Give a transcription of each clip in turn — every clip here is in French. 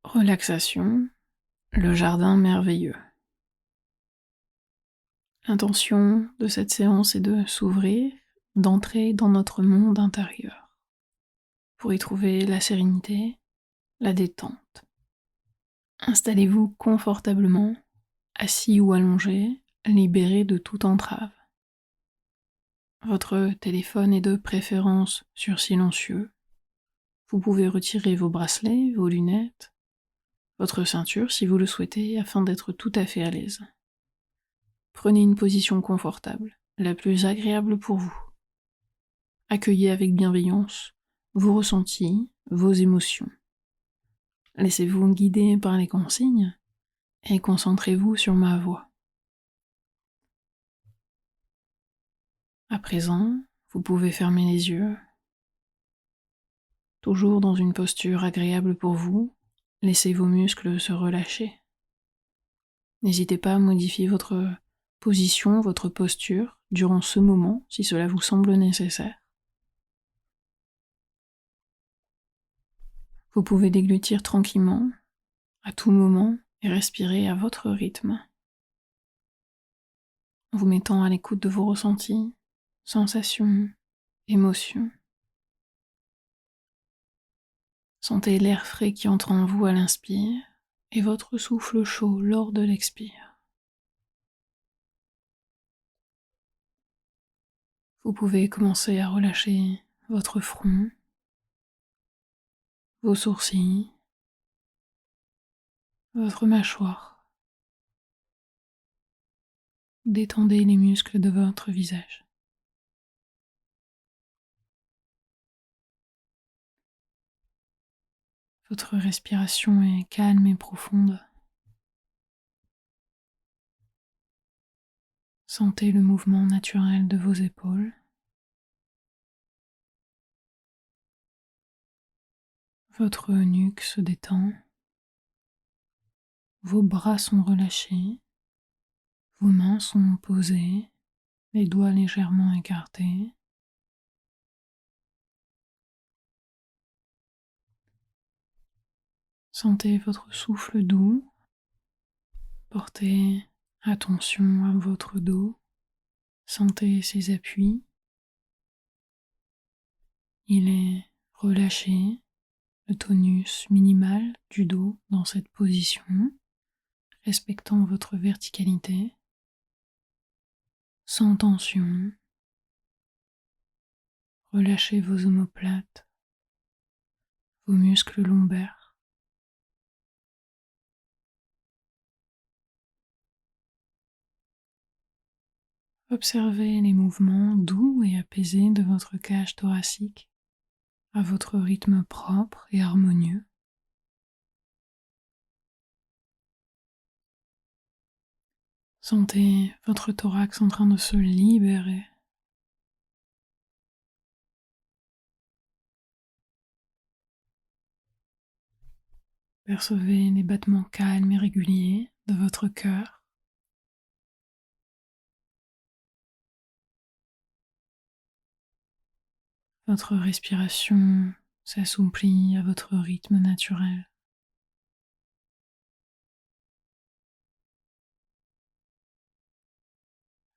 Relaxation, le jardin merveilleux. L'intention de cette séance est de s'ouvrir, d'entrer dans notre monde intérieur, pour y trouver la sérénité, la détente. Installez-vous confortablement, assis ou allongé, libéré de toute entrave. Votre téléphone est de préférence sur silencieux. Vous pouvez retirer vos bracelets, vos lunettes, votre ceinture si vous le souhaitez, afin d'être tout à fait à l'aise. Prenez une position confortable, la plus agréable pour vous. Accueillez avec bienveillance vos ressentis, vos émotions. Laissez-vous guider par les consignes et concentrez-vous sur ma voix. À présent, vous pouvez fermer les yeux. Toujours dans une posture agréable pour vous, laissez vos muscles se relâcher. N'hésitez pas à modifier votre position, votre posture durant ce moment si cela vous semble nécessaire. Vous pouvez déglutir tranquillement, à tout moment, et respirer à votre rythme, en vous mettant à l'écoute de vos ressentis, sensations, émotions. Sentez l'air frais qui entre en vous à l'inspire et votre souffle chaud lors de l'expire. Vous pouvez commencer à relâcher votre front, vos sourcils, votre mâchoire. Détendez les muscles de votre visage. Votre respiration est calme et profonde. Sentez le mouvement naturel de vos épaules. Votre nuque se détend. Vos bras sont relâchés. Vos mains sont posées, les doigts légèrement écartés. Sentez votre souffle doux. Portez attention à votre dos. Sentez ses appuis. Il est relâché, le tonus minimal du dos dans cette position, respectant votre verticalité, sans tension. Relâchez vos omoplates, vos muscles lombaires. Observez les mouvements doux et apaisés de votre cage thoracique à votre rythme propre et harmonieux. Sentez votre thorax en train de se libérer. Percevez les battements calmes et réguliers de votre cœur. Votre respiration s'assouplit à votre rythme naturel.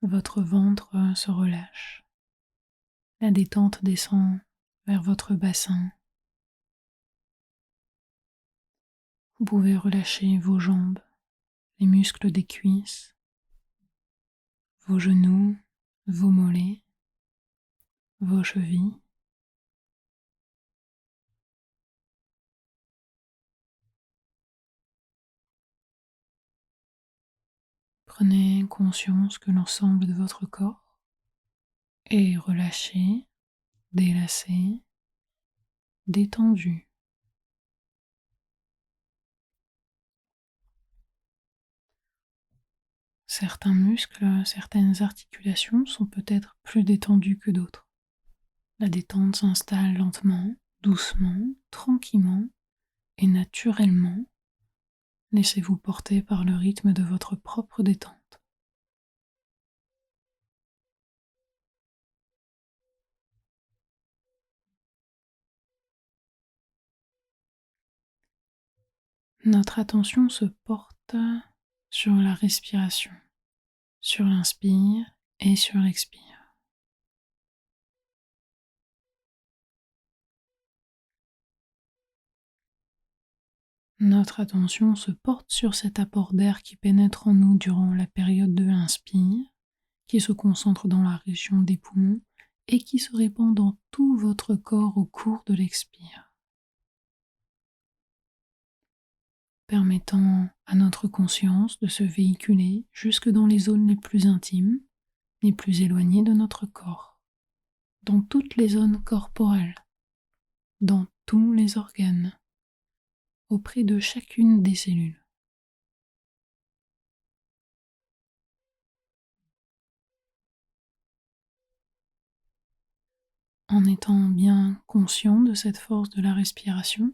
Votre ventre se relâche. La détente descend vers votre bassin. Vous pouvez relâcher vos jambes, les muscles des cuisses, vos genoux, vos mollets, vos chevilles. Prenez conscience que l'ensemble de votre corps est relâché, délassé, détendu. Certains muscles, certaines articulations sont peut-être plus détendus que d'autres. La détente s'installe lentement, doucement, tranquillement et naturellement. Laissez-vous porter par le rythme de votre propre détente. Notre attention se porte sur la respiration, sur l'inspire et sur l'expire. Notre attention se porte sur cet apport d'air qui pénètre en nous durant la période de l'inspire, qui se concentre dans la région des poumons et qui se répand dans tout votre corps au cours de l'expire, permettant à notre conscience de se véhiculer jusque dans les zones les plus intimes, les plus éloignées de notre corps, dans toutes les zones corporelles, dans tous les organes, auprès de chacune des cellules. En étant bien conscient de cette force de la respiration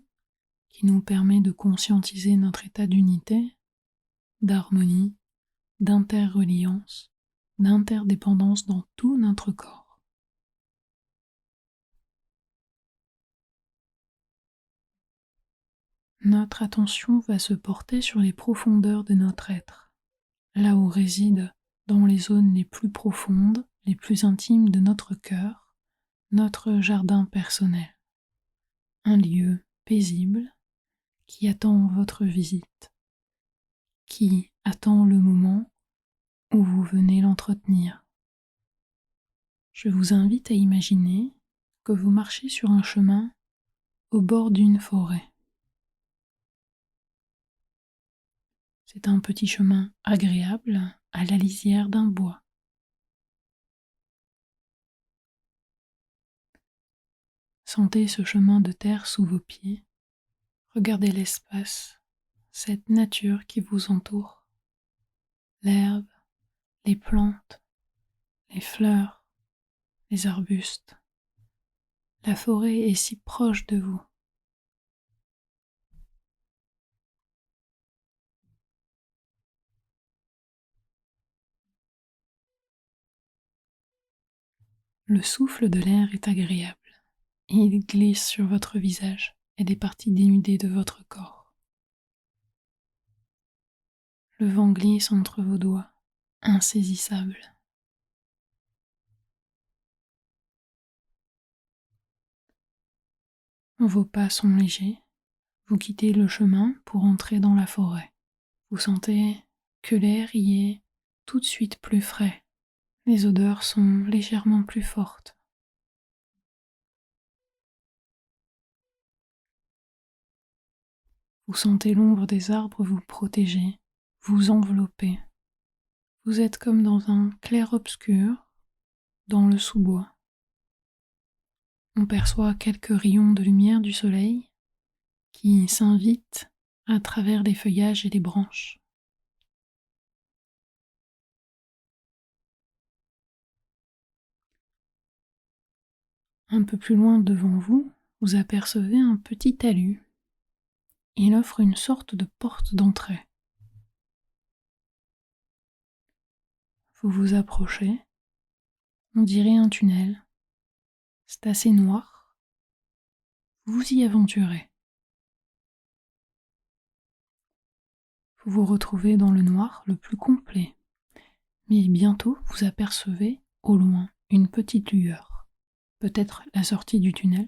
qui nous permet de conscientiser notre état d'unité, d'harmonie, d'interreliance, d'interdépendance dans tout notre corps. Notre attention va se porter sur les profondeurs de notre être, là où réside, dans les zones les plus profondes, les plus intimes de notre cœur, notre jardin personnel. Un lieu paisible qui attend votre visite, qui attend le moment où vous venez l'entretenir. Je vous invite à imaginer que vous marchez sur un chemin au bord d'une forêt. C'est un petit chemin agréable à la lisière d'un bois. Sentez ce chemin de terre sous vos pieds. Regardez l'espace, cette nature qui vous entoure. L'herbe, les plantes, les fleurs, les arbustes. La forêt est si proche de vous. Le souffle de l'air est agréable. Il glisse sur votre visage et des parties dénudées de votre corps. Le vent glisse entre vos doigts, insaisissable. Vos pas sont légers. Vous quittez le chemin pour entrer dans la forêt. Vous sentez que l'air y est tout de suite plus frais. Les odeurs sont légèrement plus fortes. Vous sentez l'ombre des arbres vous protéger, vous envelopper. Vous êtes comme dans un clair-obscur, dans le sous-bois. On perçoit quelques rayons de lumière du soleil qui s'invitent à travers les feuillages et les branches. Un peu plus loin devant vous, vous apercevez un petit talus. Il offre une sorte de porte d'entrée. Vous vous approchez, on dirait un tunnel. C'est assez noir. Vous y aventurez. Vous vous retrouvez dans le noir le plus complet. Mais bientôt, vous apercevez, au loin, une petite lueur. Peut-être la sortie du tunnel.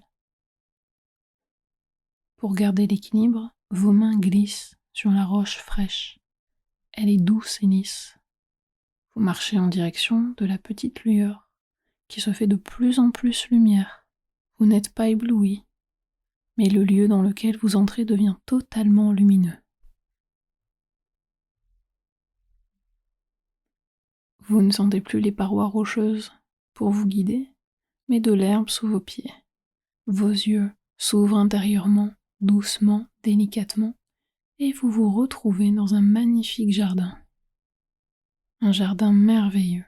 Pour garder l'équilibre, vos mains glissent sur la roche fraîche. Elle est douce et lisse. Vous marchez en direction de la petite lueur, qui se fait de plus en plus lumière. Vous n'êtes pas ébloui, mais le lieu dans lequel vous entrez devient totalement lumineux. Vous ne sentez plus les parois rocheuses pour vous guider, mais de l'herbe sous vos pieds. Vos yeux s'ouvrent intérieurement, doucement, délicatement, et vous vous retrouvez dans un magnifique jardin. Un jardin merveilleux.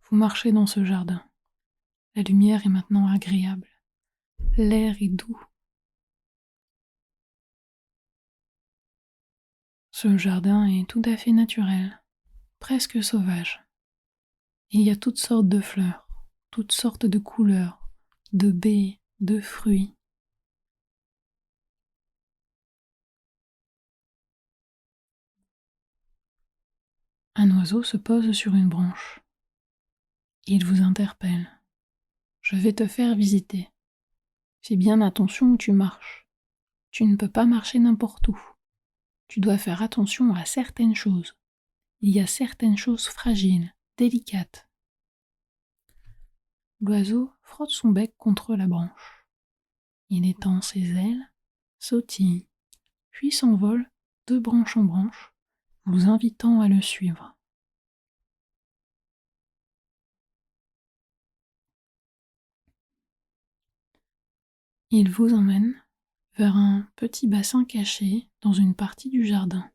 Vous marchez dans ce jardin. La lumière est maintenant agréable. L'air est doux. Ce jardin est tout à fait naturel, presque sauvage. Il y a toutes sortes de fleurs, toutes sortes de couleurs, de baies, de fruits. Un oiseau se pose sur une branche. Il vous interpelle. Je vais te faire visiter. Fais bien attention où tu marches. Tu ne peux pas marcher n'importe où. Tu dois faire attention à certaines choses. Il y a certaines choses fragiles, délicates. L'oiseau frotte son bec contre la branche. Il étend ses ailes, sautille, puis s'envole de branche en branche, vous invitant à le suivre. Il vous emmène vers un petit bassin caché dans une partie du jardin.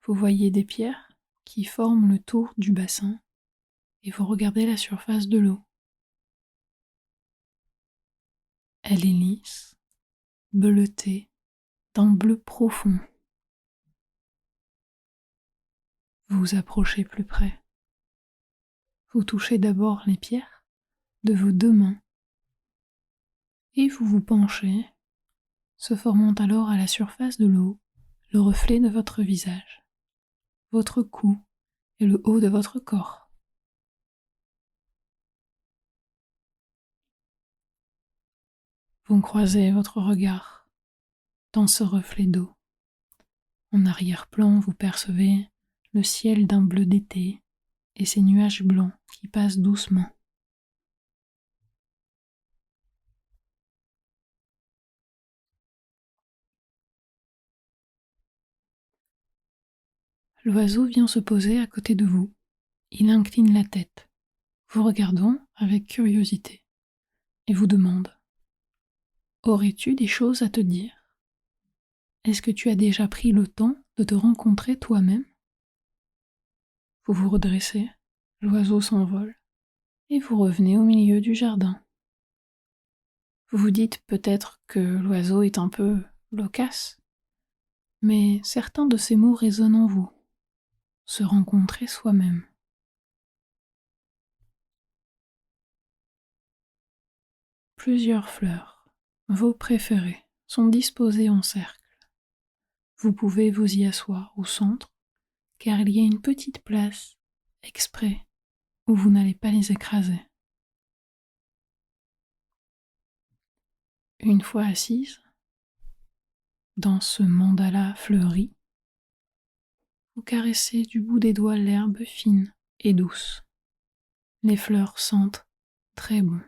Vous voyez des pierres qui forment le tour du bassin et vous regardez la surface de l'eau. Elle est lisse, bleutée, d'un bleu profond. Vous vous approchez plus près. Vous touchez d'abord les pierres de vos deux mains et vous vous penchez, se formant alors à la surface de l'eau le reflet de votre visage, votre cou et le haut de votre corps. Vous croisez votre regard dans ce reflet d'eau. En arrière-plan, vous percevez le ciel d'un bleu d'été et ces nuages blancs qui passent doucement. L'oiseau vient se poser à côté de vous. Il incline la tête, vous regardant avec curiosité, et vous demande : aurais-tu des choses à te dire ? Est-ce que tu as déjà pris le temps de te rencontrer toi-même ? Vous vous redressez, l'oiseau s'envole, et vous revenez au milieu du jardin. Vous vous dites peut-être que l'oiseau est un peu loquace, mais certains de ces mots résonnent en vous. Se rencontrer soi-même. Plusieurs fleurs, vos préférées, sont disposées en cercle. Vous pouvez vous y asseoir au centre, car il y a une petite place, exprès, où vous n'allez pas les écraser. Une fois assise, dans ce mandala fleuri, vous caressez du bout des doigts l'herbe fine et douce. Les fleurs sentent très bon.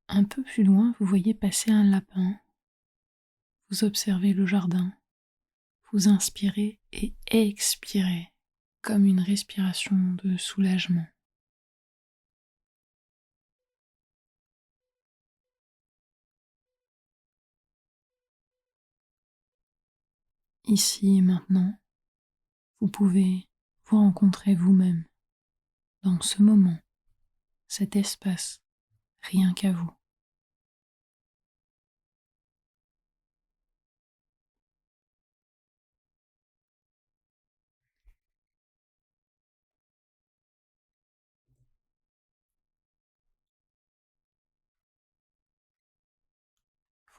Un peu plus loin, vous voyez passer un lapin. Vous observez le jardin. Vous inspirez et expirez comme une respiration de soulagement. Ici et maintenant, vous pouvez vous rencontrer vous-même dans ce moment, cet espace, rien qu'à vous.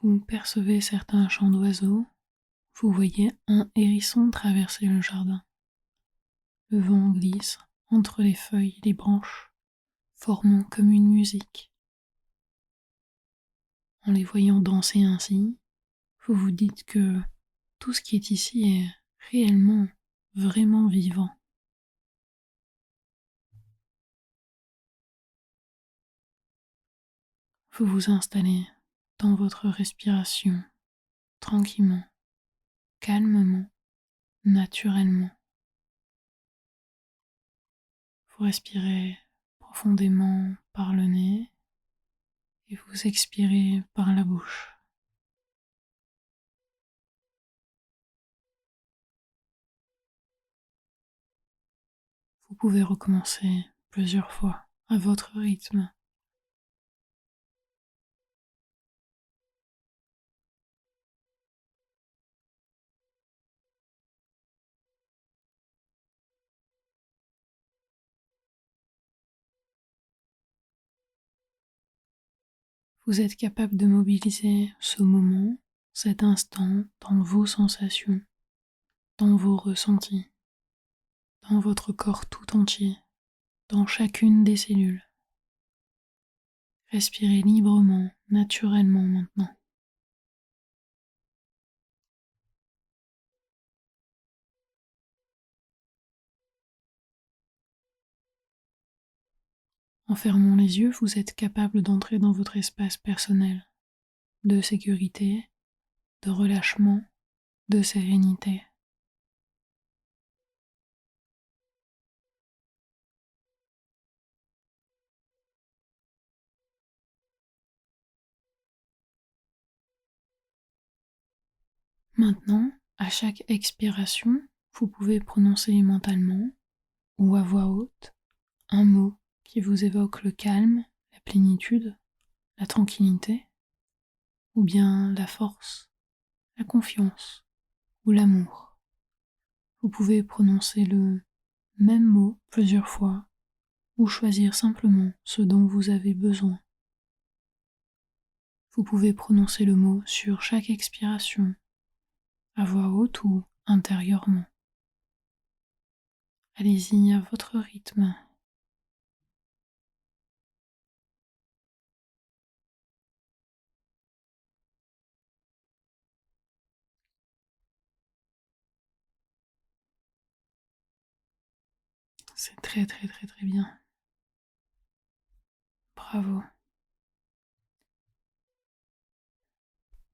Vous percevez certains chants d'oiseaux, vous voyez un hérisson traverser le jardin. Le vent glisse entre les feuilles et les branches, formant comme une musique. En les voyant danser ainsi, vous vous dites que tout ce qui est ici est réellement, vraiment vivant. Vous vous installez dans votre respiration, tranquillement, calmement, naturellement. Vous respirez profondément par le nez et vous expirez par la bouche. Vous pouvez recommencer plusieurs fois à votre rythme. Vous êtes capable de mobiliser ce moment, cet instant, dans vos sensations, dans vos ressentis, dans votre corps tout entier, dans chacune des cellules. Respirez librement, naturellement maintenant. En fermant les yeux, vous êtes capable d'entrer dans votre espace personnel, de sécurité, de relâchement, de sérénité. Maintenant, à chaque expiration, vous pouvez prononcer mentalement ou à voix haute un mot qui vous évoque le calme, la plénitude, la tranquillité, ou bien la force, la confiance ou l'amour. Vous pouvez prononcer le même mot plusieurs fois ou choisir simplement ce dont vous avez besoin. Vous pouvez prononcer le mot sur chaque expiration, à voix haute ou intérieurement. Allez-y à votre rythme. C'est très très très très bien. Bravo.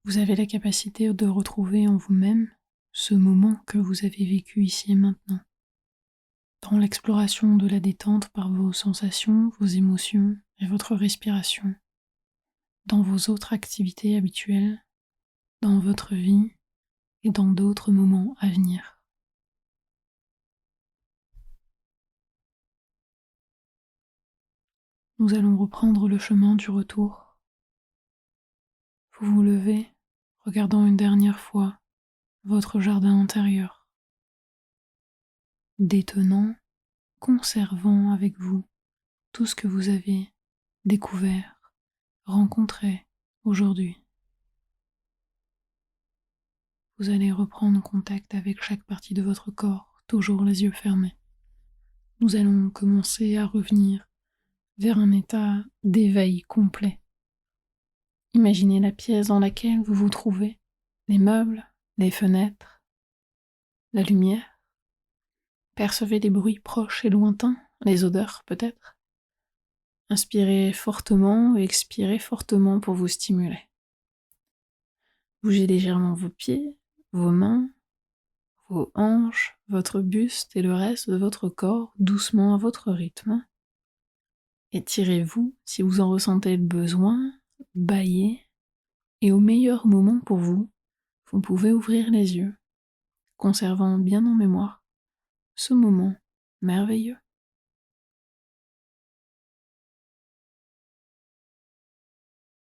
Vous avez la capacité de retrouver en vous-même ce moment que vous avez vécu ici et maintenant. Dans l'exploration de la détente par vos sensations, vos émotions et votre respiration. Dans vos autres activités habituelles, dans votre vie et dans d'autres moments à venir. Nous allons reprendre le chemin du retour. Vous vous levez, regardant une dernière fois votre jardin intérieur, détenant, conservant avec vous tout ce que vous avez découvert, rencontré aujourd'hui. Vous allez reprendre contact avec chaque partie de votre corps, toujours les yeux fermés. Nous allons commencer à revenir vers un état d'éveil complet. Imaginez la pièce dans laquelle vous vous trouvez, les meubles, les fenêtres, la lumière. Percevez les bruits proches et lointains, les odeurs peut-être. Inspirez fortement et expirez fortement pour vous stimuler. Bougez légèrement vos pieds, vos mains, vos hanches, votre buste et le reste de votre corps doucement à votre rythme. Étirez-vous si vous en ressentez le besoin, bâillez, et au meilleur moment pour vous, vous pouvez ouvrir les yeux, conservant bien en mémoire ce moment merveilleux.